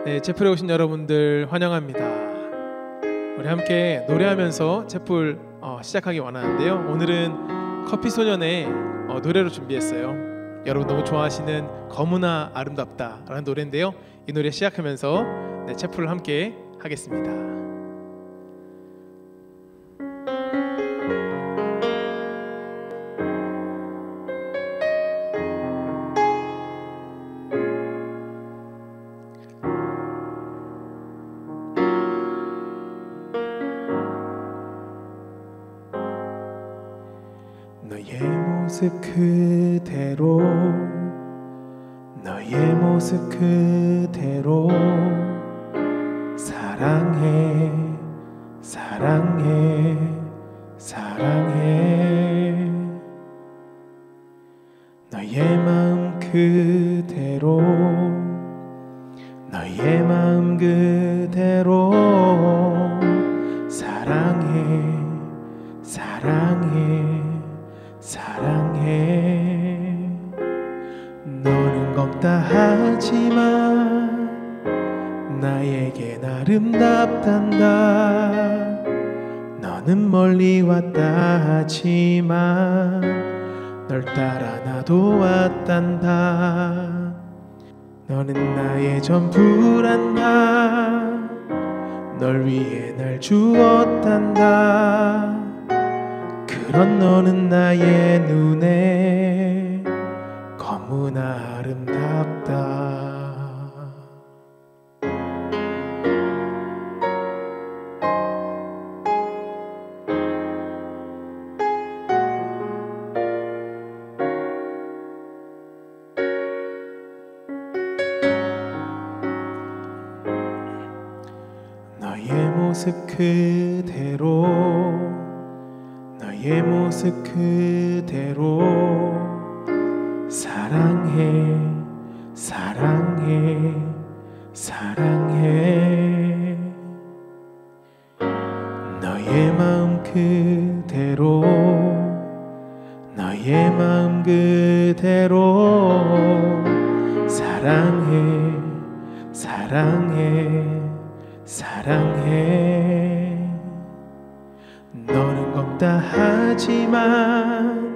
네, 채플에 오신 여러분들 환영합니다. 우리 함께 노래하면서 채플 시작하기 원하는데요. 오늘은 커피소년의 노래로 준비했어요. 여러분 너무 좋아하시는 거무나 아름답다 라는 노래인데요. 이 노래 시작하면서 채플을 함께 하겠습니다. 너의 모습 그대로 너의 모습 그대로 사랑해 사랑해 사랑해 너의 마음 그대로 너의 마음 그대로 사랑해 사랑해 사랑해 너는 검다 하지만 나에겐 아름답단다 너는 멀리 왔다 하지만 널 따라 나도 왔단다 너는 나의 전부란다 널 위해 날 주었단다 그런 너는 나의 눈에 너무나 아름답다 너의 모습 그대로 너의 모습 그대로 사랑해 사랑해 사랑해 너의 마음 그대로 너의 마음 그대로 사랑해 사랑해 사랑해 너는 검다 하지만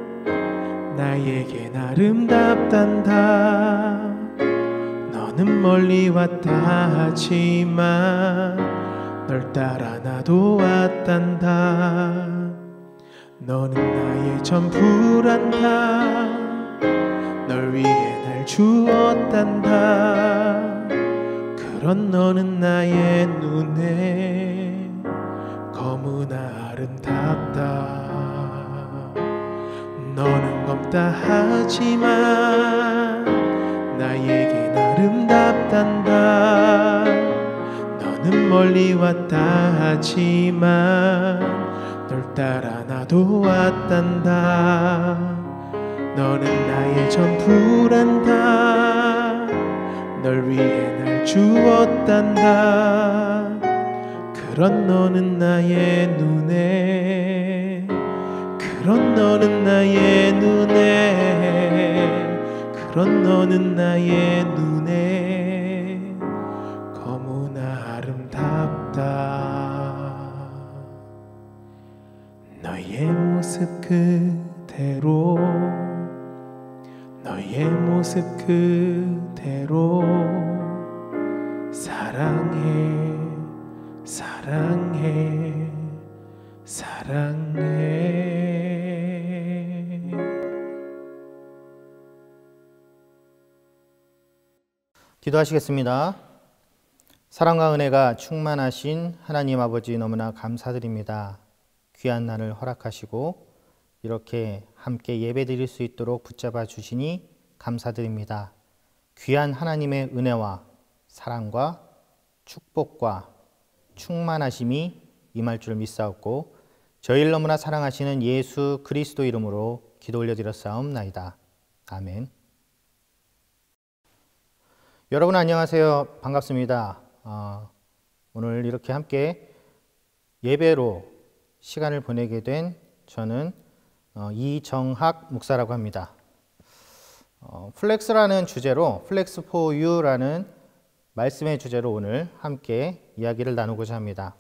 나에겐 아름답단다 너는 멀리 왔다 하지만 널 따라 나도 왔단다 너는 나의 전부란다 널 위해 날 주었단다 그런 너는 나의 눈에 너무나 아름답다 너는 검다 하지만 나에겐 아름답단다 너는 멀리 왔다 하지만 널 따라 나도 왔단다 너는 나의 전부란다 널 위해 날 주었단다 그런 너는 나의 눈에 그런 너는 나의 눈에 그런 너는 나의 눈에 너무나 아름답다 너의 모습 그대로 너의 모습 그대로 사랑해 사랑해 사랑해 기도하시겠습니다. 사랑과 은혜가 충만하신 하나님 아버지 너무나 감사드립니다. 귀한 날을 허락하시고 이렇게 함께 예배드릴 수 있도록 붙잡아 주시니 감사드립니다. 귀한 하나님의 은혜와 사랑과 축복과 충만하심이 임할 줄 믿사옵고 저희를 너무나 사랑하시는 예수 그리스도 이름으로 기도 올려드렸사옵나이다. 아멘. 여러분 안녕하세요. 반갑습니다. 오늘 이렇게 함께 예배로 시간을 보내게 된 저는 이정학 목사라고 합니다. 플렉스라는 주제로 플렉스 포 유라는 말씀의 주제로 오늘 함께 이야기를 나누고자 합니다.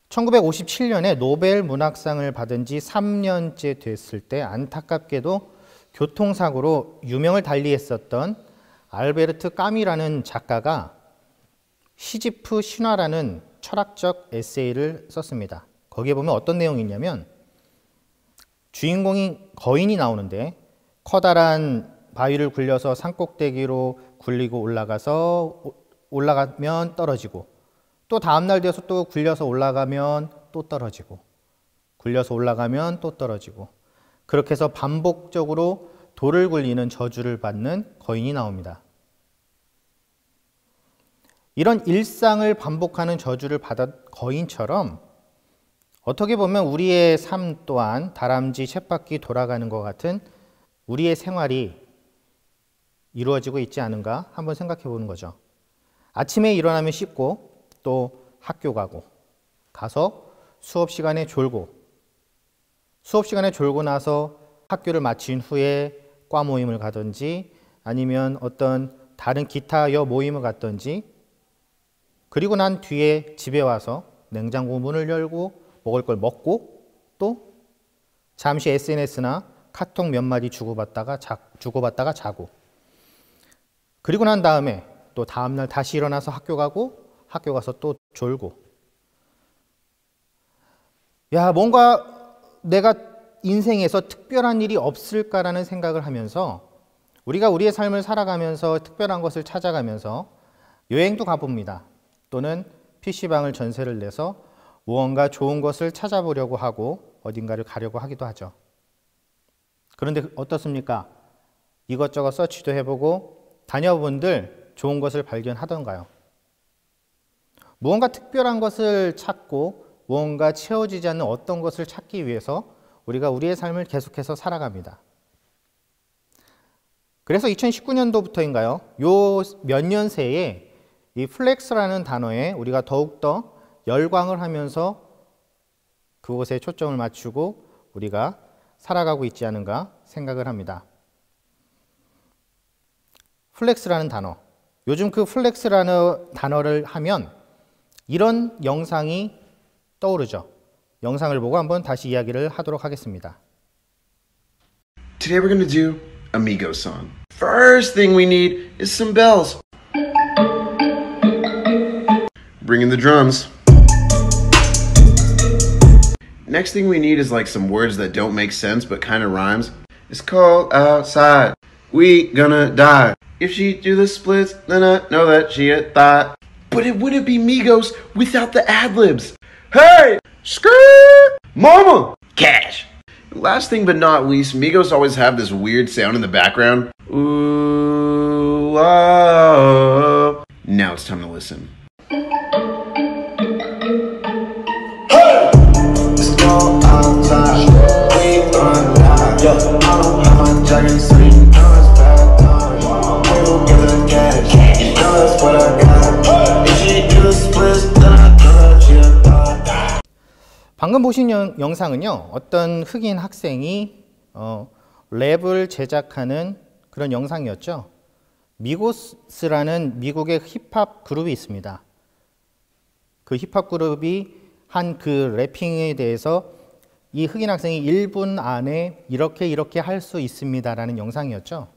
1957년에 노벨 문학상을 받은 지 3년째 됐을 때 안타깝게도 교통사고로 유명을 달리했었던 알베르트 까뮈라는 작가가 시지프 신화라는 철학적 에세이를 썼습니다. 거기에 보면 어떤 내용이 있냐면 주인공이 거인이 나오는데 커다란 바위를 굴려서 산꼭대기로 굴리고 올라가면 떨어지고 또 다음날 되어서 또 굴려서 올라가면 또 떨어지고 굴려서 올라가면 또 떨어지고 그렇게 해서 반복적으로 돌을 굴리는 저주를 받는 거인이 나옵니다. 이런 일상을 반복하는 저주를 받은 거인처럼 어떻게 보면 우리의 삶 또한 다람쥐 쳇바퀴 돌아가는 것 같은 우리의 생활이 이루어지고 있지 않은가 한번 생각해 보는 거죠. 아침에 일어나면 씻고 또 학교 가서 수업 시간에 졸고 나서 학교를 마친 후에 과 모임을 가든지 아니면 어떤 다른 기타 여 모임을 갔든지 그리고 난 뒤에 집에 와서 냉장고 문을 열고 먹을 걸 먹고 또 잠시 SNS나 카톡 몇 마디 주고받다가 자고 그리고 난 다음에 또 다음날 다시 일어나서 학교 가서 또 졸고 뭔가 내가 인생에서 특별한 일이 없을까라는 생각을 하면서 우리가 우리의 삶을 살아가면서 특별한 것을 찾아가면서 여행도 가봅니다. 또는 PC방을 전세를 내서 무언가 좋은 것을 찾아보려고 하고 어딘가를 가려고 하기도 하죠. 그런데 어떻습니까? 이것저것 서치도 해보고 다녀본들 좋은 것을 발견하던가요? 무언가 특별한 것을 찾고 무언가 채워지지 않는 어떤 것을 찾기 위해서 우리가 우리의 삶을 계속해서 살아갑니다. 그래서 2019년도부터인가요? 요 몇 년 새에 이 플렉스라는 단어에 우리가 더욱더 열광을 하면서 그곳에 초점을 맞추고 우리가 살아가고 있지 않은가 생각을 합니다. 플렉스라는 단어. 요즘 그 플렉스라는 단어를 하면 이런 영상이 떠오르죠. 영상을 보고 한번 다시 이야기를 하도록 하겠습니다. Today we're going to do a Migos song. First thing we need is some bells. Bring in the drums. Next thing we need is like some words that don't make sense but kind of rhymes. It's cold outside. We gonna die. If she do the splits, then I know that she a thought. But it wouldn't be Migos without the ad-libs. Hey! Skirt! Mama! Cash! Last thing but not least, Migos always have this weird sound in the background. Ooh, oh. Now it's time to listen. Let's go outside. We gonna die. Yo, I don't have my jacket, so you know it's bad time. We gon' get the cash. You know that's what I got. If she do the splits, then I know that she a thought. 방금 보신 영상은요, 어떤 흑인 학생이 랩을 제작하는 그런 영상이었죠. 미고스라는 미국의 힙합 그룹이 있습니다. 그 힙합 그룹이 한 그 래핑에 대해서 이 흑인 학생이 1분 안에 이렇게 할 수 있습니다라는 영상이었죠.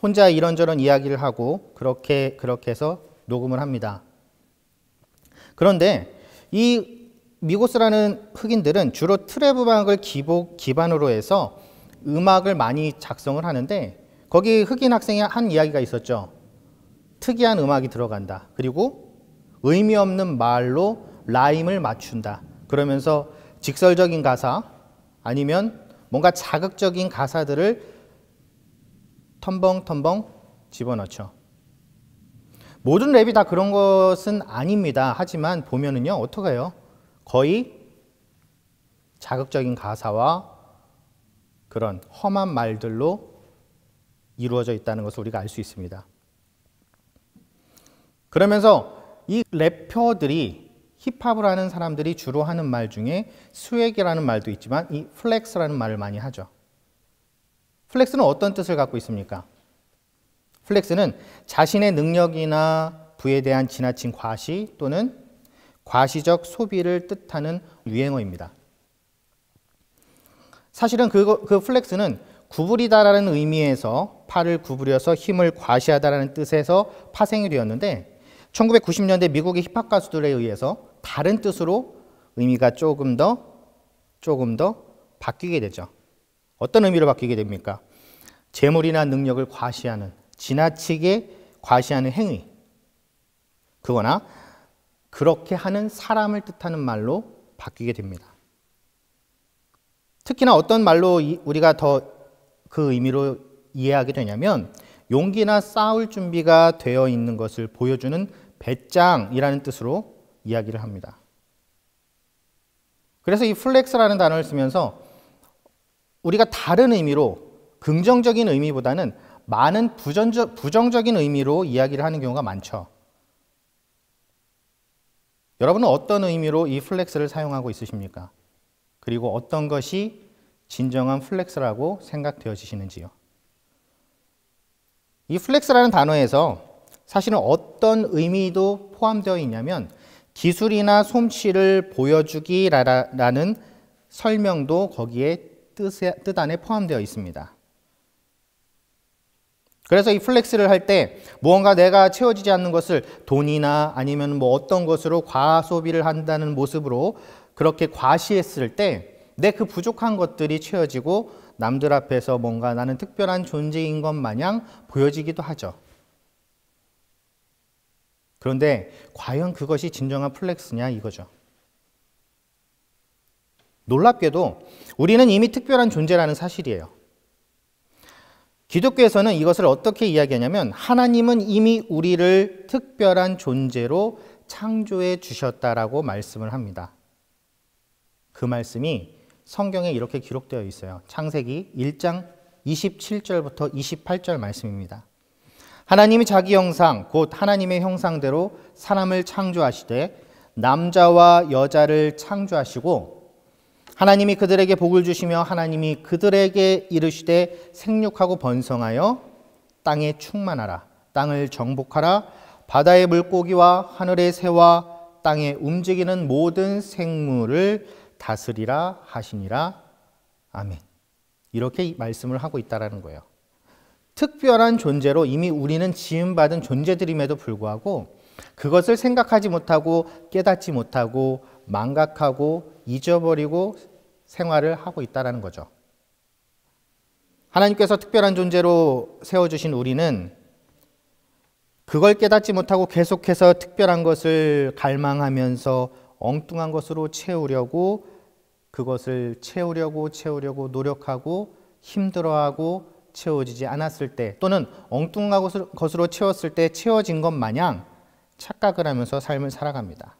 혼자 이런저런 이야기를 하고 그렇게 해서 녹음을 합니다. 그런데 이 미고스라는 흑인들은 주로 트랩 음악을 기반으로 해서 음악을 많이 작성을 하는데 거기 흑인 학생이 한 이야기가 있었죠. 특이한 음악이 들어간다. 그리고 의미 없는 말로 라임을 맞춘다. 그러면서 직설적인 가사 아니면 뭔가 자극적인 가사들을 텀벙텀벙 집어넣죠. 모든 랩이 다 그런 것은 아닙니다. 하지만 보면은요, 어떻게 해요? 거의 자극적인 가사와 그런 험한 말들로 이루어져 있다는 것을 우리가 알 수 있습니다. 그러면서 이 래퍼들이 힙합을 하는 사람들이 주로 하는 말 중에 스웩이라는 말도 있지만 이 플렉스라는 말을 많이 하죠. 플렉스는 어떤 뜻을 갖고 있습니까? 플렉스는 자신의 능력이나 부에 대한 지나친 과시 또는 과시적 소비를 뜻하는 유행어입니다. 사실은 그 플렉스는 구부리다라는 의미에서 팔을 구부려서 힘을 과시하다라는 뜻에서 파생이 되었는데 1990년대 미국의 힙합 가수들에 의해서 다른 뜻으로 의미가 조금 더 바뀌게 되죠. 어떤 의미로 바뀌게 됩니까? 재물이나 능력을 과시하는, 지나치게 과시하는 행위, 그거나 그렇게 하는 사람을 뜻하는 말로 바뀌게 됩니다. 특히나 어떤 말로 우리가 더 그 의미로 이해하게 되냐면 용기나 싸울 준비가 되어 있는 것을 보여주는 배짱이라는 뜻으로 이야기를 합니다. 그래서 이 플렉스라는 단어를 쓰면서 우리가 다른 의미로 긍정적인 의미보다는 많은 부정적인 의미로 이야기를 하는 경우가 많죠. 여러분은 어떤 의미로 이 플렉스를 사용하고 있으십니까? 그리고 어떤 것이 진정한 플렉스라고 생각되어지시는지요? 이 플렉스라는 단어에서 사실은 어떤 의미도 포함되어 있냐면 기술이나 솜씨를 보여주기라는 설명도 거기에 뜻 안에 포함되어 있습니다. 그래서 이 플렉스를 할 때 무언가 내가 채워지지 않는 것을 돈이나 아니면 뭐 어떤 것으로 과소비를 한다는 모습으로 그렇게 과시했을 때 내 그 부족한 것들이 채워지고 남들 앞에서 뭔가 나는 특별한 존재인 것 마냥 보여지기도 하죠. 그런데 과연 그것이 진정한 플렉스냐 이거죠. 놀랍게도 우리는 이미 특별한 존재라는 사실이에요. 기독교에서는 이것을 어떻게 이야기하냐면 하나님은 이미 우리를 특별한 존재로 창조해 주셨다라고 말씀을 합니다. 그 말씀이 성경에 이렇게 기록되어 있어요. 창세기 1장 27절부터 28절 말씀입니다. 하나님이 자기 형상 곧 하나님의 형상대로 사람을 창조하시되 남자와 여자를 창조하시고 하나님이 그들에게 복을 주시며 하나님이 그들에게 이르시되 생육하고 번성하여 땅에 충만하라. 땅을 정복하라. 바다의 물고기와 하늘의 새와 땅에 움직이는 모든 생물을 다스리라 하시니라. 아멘. 이렇게 말씀을 하고 있다라는 거예요. 특별한 존재로 이미 우리는 지음받은 존재들임에도 불구하고 그것을 생각하지 못하고 깨닫지 못하고 망각하고 잊어버리고 생활을 하고 있다는 거죠. 하나님께서 특별한 존재로 세워주신 우리는 그걸 깨닫지 못하고 계속해서 특별한 것을 갈망하면서 엉뚱한 것으로 채우려고 그것을 채우려고 노력하고 힘들어하고 채워지지 않았을 때 또는 엉뚱한 것으로 채웠을 때 채워진 것 마냥 착각을 하면서 삶을 살아갑니다.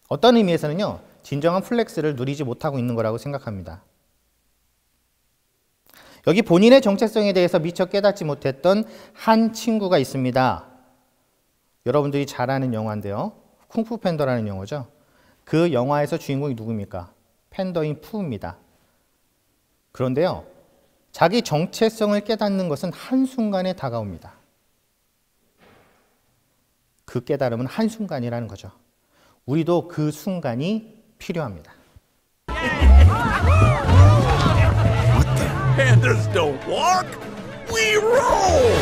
어떤 의미에서는요, 진정한 플렉스를 누리지 못하고 있는 거라고 생각합니다. 여기 본인의 정체성에 대해서 미처 깨닫지 못했던 한 친구가 있습니다. 여러분들이 잘 아는 영화인데요. 쿵푸 팬더라는 영화죠. 그 영화에서 주인공이 누굽니까? 팬더인 푸입니다. 그런데요, 자기 정체성을 깨닫는 것은 한순간에 다가옵니다. 그 깨달음은 한순간이라는 거죠. 우리도 그 순간이 필요합니다. What the? Pandas don't walk. We roll.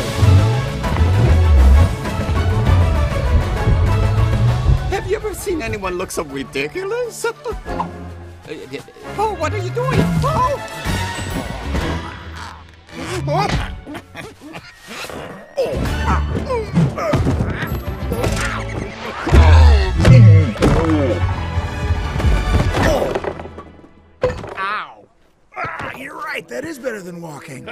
Have you ever seen anyone look so ridiculous? Oh, what are you doing? Oh! Ow! You're right. That is better than walking.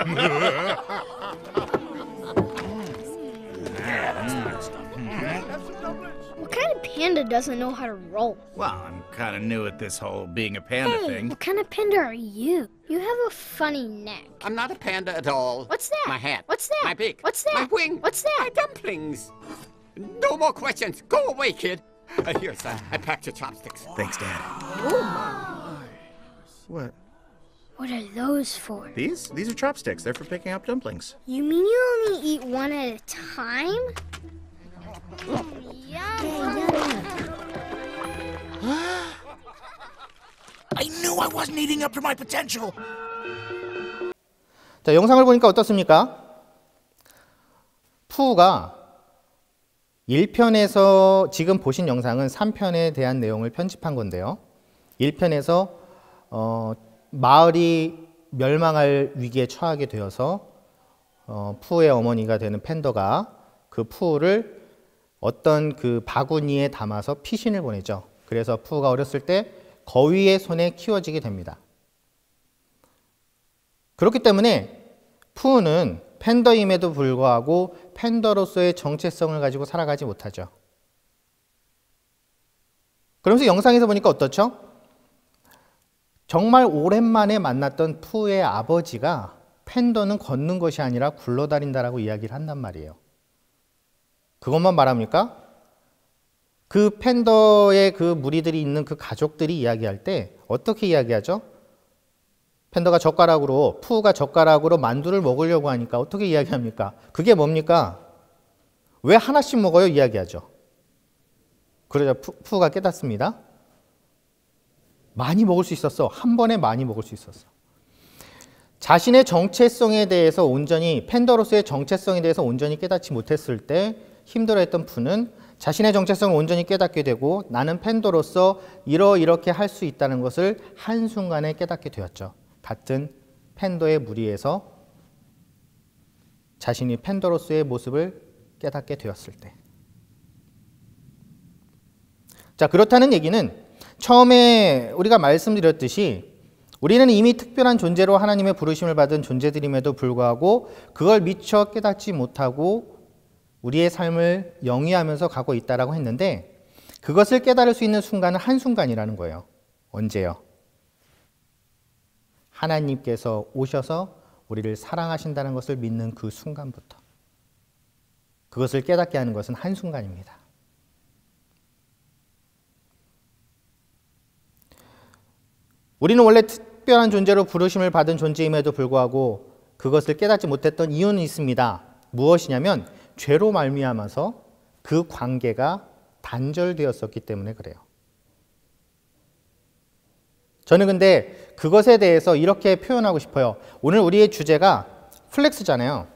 What kind of panda doesn't know how to roll? Well, I'm kind of new at this whole being a panda Hey, thing. what kind of panda are you? You have a funny neck. I'm not a panda at all. What's that? My hat. What's that? My beak. What's that? My wing. What's that? My dumplings. No more questions. Go away, kid. Here's, I packed your chopsticks. Thanks, Dad. Oh my. What? What are those for? These are chopsticks. They're for picking up dumplings. You mean you only eat one at a time? Yum. I knew I wasn't eating up to my potential. 자, 영상을 보니까 어떻습니까? 푸우가 1편에서 지금 보신 영상은 3편에 대한 내용을 편집한 건데요. 1편에서 마을이 멸망할 위기에 처하게 되어서 푸우의 어머니가 되는 팬더가 그 푸우를 어떤 그 바구니에 담아서 피신을 보내죠. 그래서 푸우가 어렸을 때 거위의 손에 키워지게 됩니다. 그렇기 때문에 푸우는 팬더임에도 불구하고 팬더로서의 정체성을 가지고 살아가지 못하죠. 그러면서 영상에서 보니까 어떻죠? 정말 오랜만에 만났던 푸우의 아버지가 팬더는 걷는 것이 아니라 굴러다닌다라고 이야기를 한단 말이에요. 그것만 말합니까? 그 팬더의 그 무리들이 있는 그 가족들이 이야기할 때 어떻게 이야기하죠? 팬더가 젓가락으로, 푸우가 젓가락으로 만두를 먹으려고 하니까 어떻게 이야기합니까? 그게 뭡니까? 왜 하나씩 먹어요? 이야기하죠. 그러자 푸우가 깨닫습니다. 많이 먹을 수 있었어. 한 번에 많이 먹을 수 있었어. 자신의 정체성에 대해서 온전히, 팬더로서의 정체성에 대해서 온전히 깨닫지 못했을 때 힘들어했던 푸는 자신의 정체성을 온전히 깨닫게 되고 나는 팬더로서 이렇게 할 수 있다는 것을 한순간에 깨닫게 되었죠. 같은 팬더의 무리에서 자신이 팬더로서의 모습을 깨닫게 되었을 때. 자, 그렇다는 얘기는 처음에 우리가 말씀드렸듯이 우리는 이미 특별한 존재로 하나님의 부르심을 받은 존재들임에도 불구하고 그걸 미처 깨닫지 못하고 우리의 삶을 영위하면서 가고 있다라고 했는데 그것을 깨달을 수 있는 순간은 한순간이라는 거예요. 언제요? 하나님께서 오셔서 우리를 사랑하신다는 것을 믿는 그 순간부터. 그것을 깨닫게 하는 것은 한순간입니다. 우리는 원래 특별한 존재로 부르심을 받은 존재임에도 불구하고 그것을 깨닫지 못했던 이유는 있습니다. 무엇이냐면 죄로 말미암아서 그 관계가 단절되었었기 때문에 그래요. 저는 근데 그것에 대해서 이렇게 표현하고 싶어요. 오늘 우리의 주제가 플렉스잖아요.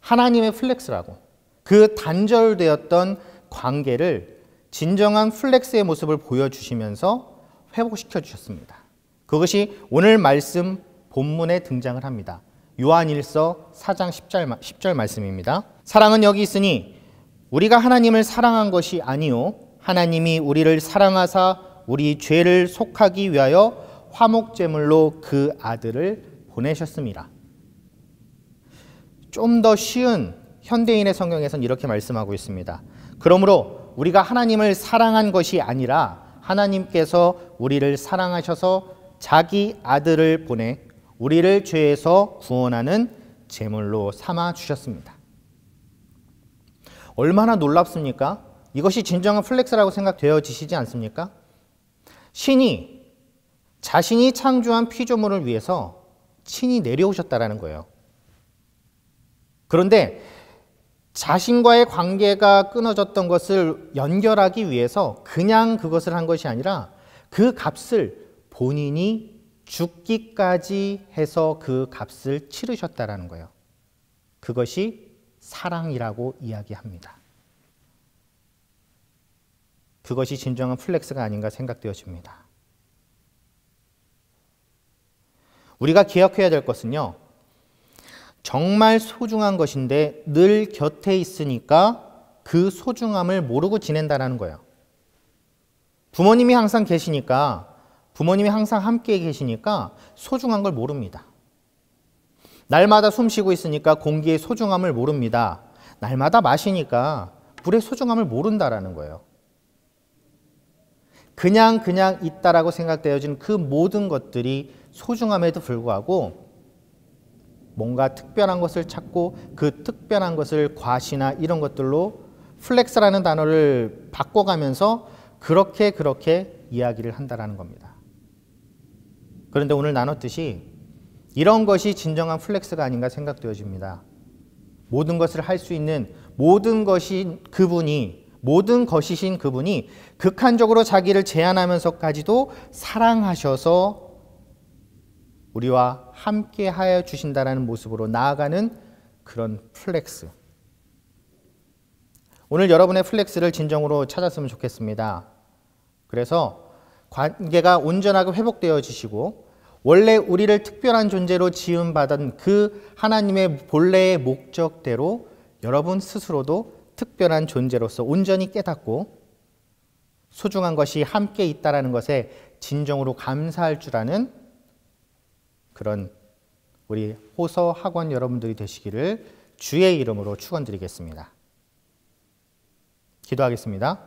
하나님의 플렉스라고. 그 단절되었던 관계를 진정한 플렉스의 모습을 보여주시면서 회복시켜 주셨습니다. 그것이 오늘 말씀 본문에 등장을 합니다. 요한일서 4장 10절 말씀입니다. 사랑은 여기 있으니 우리가 하나님을 사랑한 것이 아니요 하나님이 우리를 사랑하사 우리 죄를 속하기 위하여 화목제물로 그 아들을 보내셨습니다. 좀 더 쉬운 현대인의 성경에서는 이렇게 말씀하고 있습니다. 그러므로 우리가 하나님을 사랑한 것이 아니라 하나님께서 우리를 사랑하셔서 자기 아들을 보내 우리를 죄에서 구원하는 제물로 삼아 주셨습니다. 얼마나 놀랍습니까? 이것이 진정한 플렉스라고 생각되어지시지 않습니까? 신이 자신이 창조한 피조물을 위해서 친히 내려오셨다라는 거예요. 그런데 자신과의 관계가 끊어졌던 것을 연결하기 위해서 그냥 그것을 한 것이 아니라 그 값을 본인이 죽기까지 해서 그 값을 치르셨다라는 거예요. 그것이 사랑이라고 이야기합니다. 그것이 진정한 플렉스가 아닌가 생각되어집니다. 우리가 기억해야 될 것은요. 정말 소중한 것인데 늘 곁에 있으니까 그 소중함을 모르고 지낸다는 거예요. 부모님이 항상 계시니까 부모님이 항상 함께 계시니까 소중한 걸 모릅니다. 날마다 숨 쉬고 있으니까 공기의 소중함을 모릅니다. 날마다 마시니까 물의 소중함을 모른다라는 거예요. 그냥 있다라고 생각되어지는 그 모든 것들이 소중함에도 불구하고 뭔가 특별한 것을 찾고 그 특별한 것을 과시나 이런 것들로 플렉스라는 단어를 바꿔가면서 그렇게 이야기를 한다라는 겁니다. 그런데 오늘 나눴듯이 이런 것이 진정한 플렉스가 아닌가 생각되어집니다. 모든 것을 할 수 있는 모든 것이신 그분이 극한적으로 자기를 제한하면서까지도 사랑하셔서 우리와 함께 하여 주신다는 모습으로 나아가는 그런 플렉스. 오늘 여러분의 플렉스를 진정으로 찾았으면 좋겠습니다. 그래서 관계가 온전하게 회복되어지시고 원래 우리를 특별한 존재로 지음받은 그 하나님의 본래의 목적대로 여러분 스스로도 특별한 존재로서 온전히 깨닫고 소중한 것이 함께 있다는 것에 진정으로 감사할 줄 아는 그런 우리 호서 학원 여러분들이 되시기를 주의 이름으로 축원드리겠습니다. 기도하겠습니다.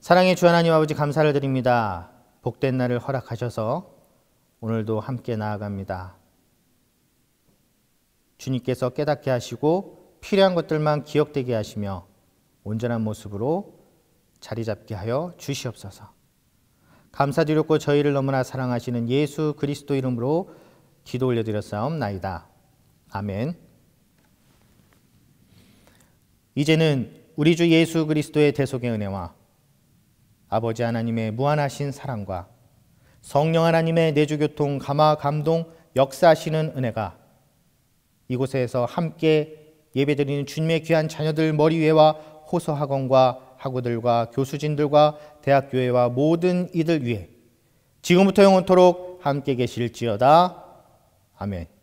사랑의 주 하나님 아버지 감사를 드립니다. 복된 날을 허락하셔서 오늘도 함께 나아갑니다. 주님께서 깨닫게 하시고 필요한 것들만 기억되게 하시며 온전한 모습으로 자리 잡게 하여 주시옵소서. 감사드렸고 저희를 너무나 사랑하시는 예수 그리스도 이름으로 기도 올려드렸사옵나이다. 아멘. 이제는 우리 주 예수 그리스도의 대속의 은혜와 아버지 하나님의 무한하신 사랑과 성령 하나님의 내주교통 감화 감동 역사하시는 은혜가 이곳에서 함께 예배드리는 주님의 귀한 자녀들 머리 위에와 호서학원과 학우들과 교수진들과 대학교회와 모든 이들 위에 지금부터 영원토록 함께 계실지어다. 아멘.